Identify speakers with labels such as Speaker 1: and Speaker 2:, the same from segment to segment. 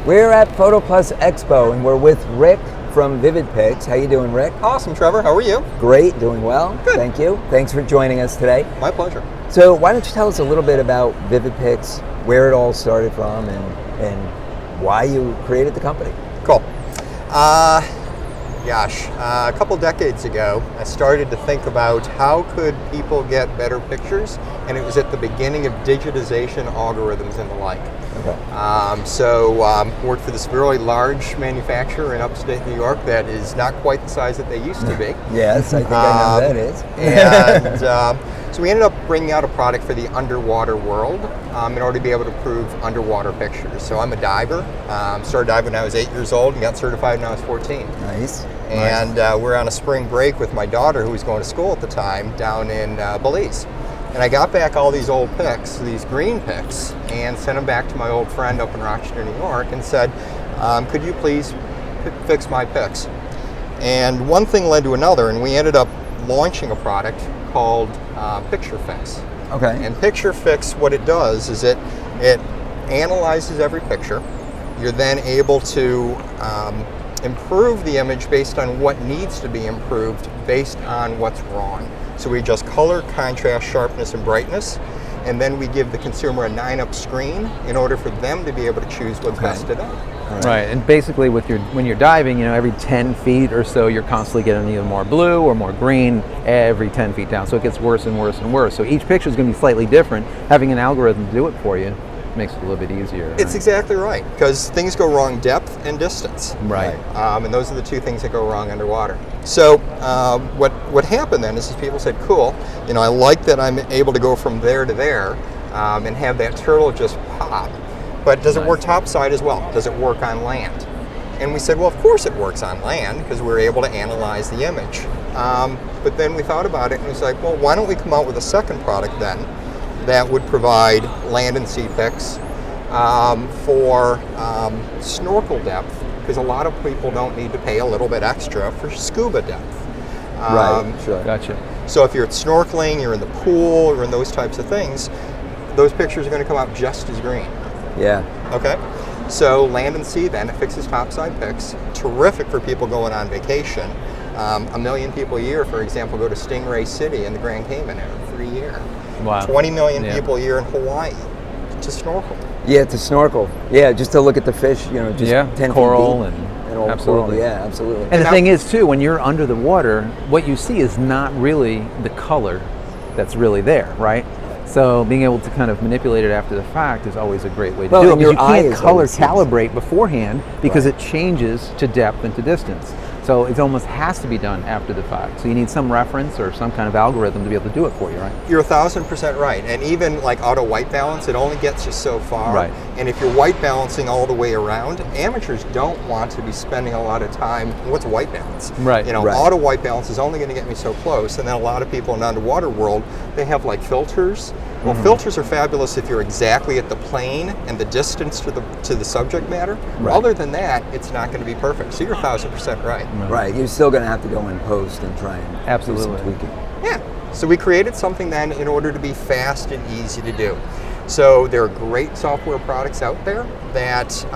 Speaker 1: We're at PhotoPlus Expo, and we're with Rick from Vivid-Pix. How you doing, Rick?
Speaker 2: Awesome, Trevor. How are you?
Speaker 1: Great, doing well.
Speaker 2: Good.
Speaker 1: Thank you. Thanks for joining us today.
Speaker 2: My pleasure.
Speaker 1: So why don't you tell us a little bit about Vivid-Pix, where it all started from, and why you created the company?
Speaker 2: Cool. A couple decades ago, I started to think about how could people get better pictures, and it was at the beginning of digitization algorithms and the like.
Speaker 1: Okay.
Speaker 2: Worked for this really large manufacturer in upstate New York that is not quite the size that they used to be.
Speaker 1: Yes, I think I know that is.
Speaker 2: And so we ended up bringing out a product for the underwater world in order to be able to prove underwater pictures. So I'm a diver. Started diving when I was 8 years old and got certified when I was 14.
Speaker 1: Nice.
Speaker 2: And we're on a spring break with my daughter, who was going to school at the time, down in Belize. And I got back all these old pics, these green pics, and sent them back to my old friend up in Rochester, New York, and said, could you please fix my pics? And one thing led to another, and we ended up launching a product called Picture Fix.
Speaker 1: Okay.
Speaker 2: And Picture Fix, what it does is it analyzes every picture. You're then able to improve the image based on what needs to be improved based on what's wrong. So we adjust color, contrast, sharpness, and brightness, and then we give the consumer a 9-up screen in order for them to be able to choose what's best to them.
Speaker 3: Right, and basically when you're diving, every 10 feet or so, you're constantly getting either more blue or more green every 10 feet down. So it gets worse and worse and worse. So each picture is going to be slightly different. Having an algorithm to do it for you makes it a little bit easier.
Speaker 2: It's exactly right, because things go wrong depth and distance.
Speaker 3: Right.
Speaker 2: And those are the two things that go wrong underwater. So what happened then is people said, cool, I like that I'm able to go from there to there and have that turtle just pop. But does it work topside as well? Does it work on land? And we said, well, of course it works on land, because we're able to analyze the image. But then we thought about it and it was like, well, why don't we come out with a second product then that would provide land and sea pics for snorkel depth, because a lot of people don't need to pay a little bit extra for scuba depth.
Speaker 1: Right, sure.
Speaker 3: Gotcha.
Speaker 2: So if you're snorkeling, you're in the pool, or in those types of things, those pictures are going to come out just as green.
Speaker 1: Yeah.
Speaker 2: Okay? So land and sea then, it fixes topside pics. Terrific for people going on vacation. 1 million people a year, for example, go to Stingray City in the Grand Cayman every year.
Speaker 3: Wow.
Speaker 2: 20 million people a year in Hawaii to snorkel.
Speaker 1: Yeah, to snorkel. Yeah, just to look at the fish, just 10
Speaker 3: coral
Speaker 1: feet deep.
Speaker 3: and
Speaker 1: old
Speaker 3: absolutely.
Speaker 1: Coral. Yeah, absolutely.
Speaker 3: And the thing is too, when you're under the water, what you see is not really the color that's really there, right? So being able to kind of manipulate it after the fact is always a great way to do it. Because you can't color calibrate beforehand because it changes to depth and to distance. So it almost has to be done after the fact. So you need some reference or some kind of algorithm to be able to do it for you, right?
Speaker 2: You're 1,000% right. And even like auto white balance, it only gets you so far.
Speaker 3: Right.
Speaker 2: And if you're white balancing all the way around, amateurs don't want to be spending a lot of time. What's white balance?
Speaker 3: Right.
Speaker 2: Auto white balance is only going to get me so close. And then a lot of people in the underwater world, they have like filters. Well, filters are fabulous if you're exactly at the plane and the distance to the subject matter.
Speaker 1: Right.
Speaker 2: Other than that, it's not going to be perfect. So you're 1,000% right.
Speaker 1: Right, you're still going to have to go in post and try and do some tweaking.
Speaker 2: Yeah, so we created something then in order to be fast and easy to do. So there are great software products out there that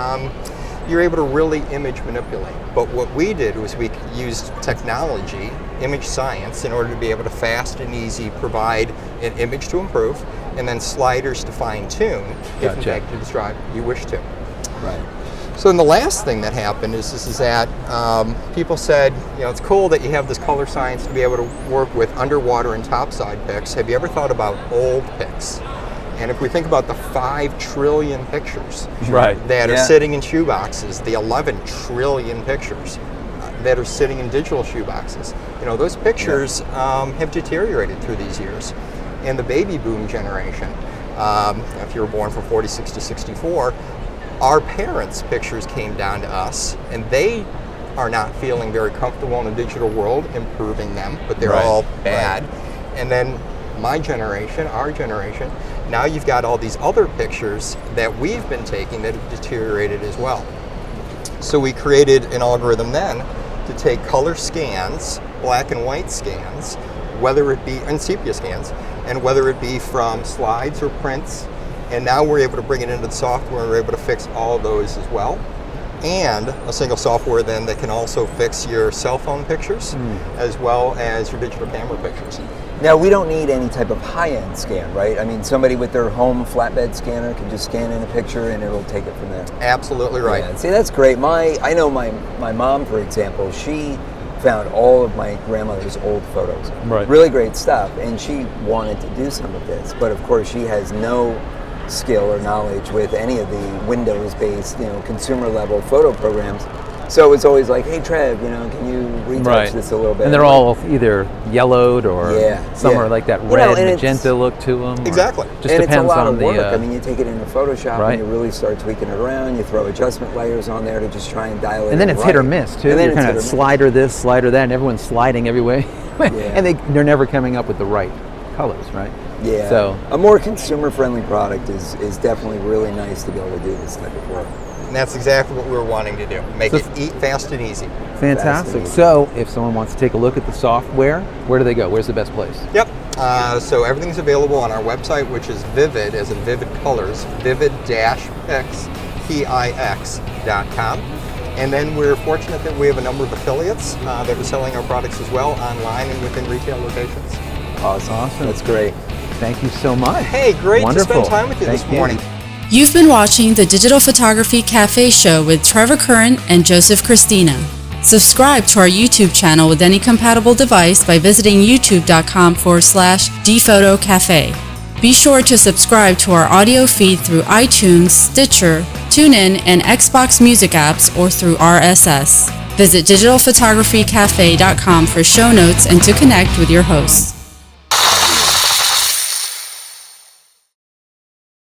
Speaker 2: you're able to really image manipulate. But what we did was we used technology, image science, in order to be able to fast and easy provide an image to improve, and then sliders to fine tune if in fact you wish to.
Speaker 1: Right.
Speaker 2: So then the last thing that happened is that people said, it's cool that you have this color science to be able to work with underwater and topside pics. Have you ever thought about old pics? And if we think about the 5 trillion pictures that are sitting in shoeboxes, the 11 trillion pictures that are sitting in digital shoeboxes, those pictures have deteriorated through these years. And the baby boom generation, if you were born from 46 to 64, our parents' pictures came down to us, and they are not feeling very comfortable in a digital world improving them, but they're all bad. And then my generation, our generation, now you've got all these other pictures that we've been taking that have deteriorated as well. So we created an algorithm then to take color scans, black and white scans, whether it be, and sepia scans, and whether it be from slides or prints, and now we're able to bring it into the software and we're able to fix all of those as well. and a single software then that can also fix your cell phone pictures as well as your digital camera pictures.
Speaker 1: Now, we don't need any type of high-end scan, right? I mean, somebody with their home flatbed scanner can just scan in a picture and it'll take it from there.
Speaker 2: Absolutely right.
Speaker 1: Yeah, see, that's great. I know my mom, for example, she found all of my grandmother's old photos.
Speaker 3: Right.
Speaker 1: Really great stuff, and she wanted to do some of this, but of course she has no skill or knowledge with any of the Windows-based, consumer-level photo programs. So it's always like, hey Trev, can you retouch this a little bit?
Speaker 3: And they're all either yellowed or some are like that red magenta look to them.
Speaker 2: Exactly.
Speaker 3: Just
Speaker 1: and
Speaker 3: depends
Speaker 1: it's a lot
Speaker 3: on
Speaker 1: of work.
Speaker 3: the.
Speaker 1: I mean, you take it into Photoshop and you really start tweaking it around. You throw adjustment layers on there to just try and dial it in.
Speaker 3: And then it's hit or miss too. You're kind of slider this, slider that, and everyone's sliding every way. And they're never coming up with the right colors, right?
Speaker 1: Yeah.
Speaker 3: So
Speaker 1: a more consumer-friendly product is definitely really nice to be able to do this type of work.
Speaker 2: And that's exactly what we're wanting to do. Make it fast and easy.
Speaker 3: Fantastic. So if someone wants to take a look at the software, where do they go? Where's the best place?
Speaker 2: Yep. So everything's available on our website, which is Vivid, as in Vivid Colors, Vivid-Pix.com. And then we're fortunate that we have a number of affiliates that are selling our products as well online and within retail locations.
Speaker 1: Awesome. That's great.
Speaker 3: Thank you so much.
Speaker 2: Hey, great
Speaker 3: Wonderful.
Speaker 2: to spend time with you this morning.
Speaker 4: You've been watching the Digital Photography Cafe Show with Trevor Curran and Joseph Christina. Subscribe to our YouTube channel with any compatible device by visiting youtube.com/dphotocafe. Be sure to subscribe to our audio feed through iTunes, Stitcher, TuneIn, and Xbox Music apps or through RSS. Visit digitalphotographycafe.com for show notes and to connect with your hosts.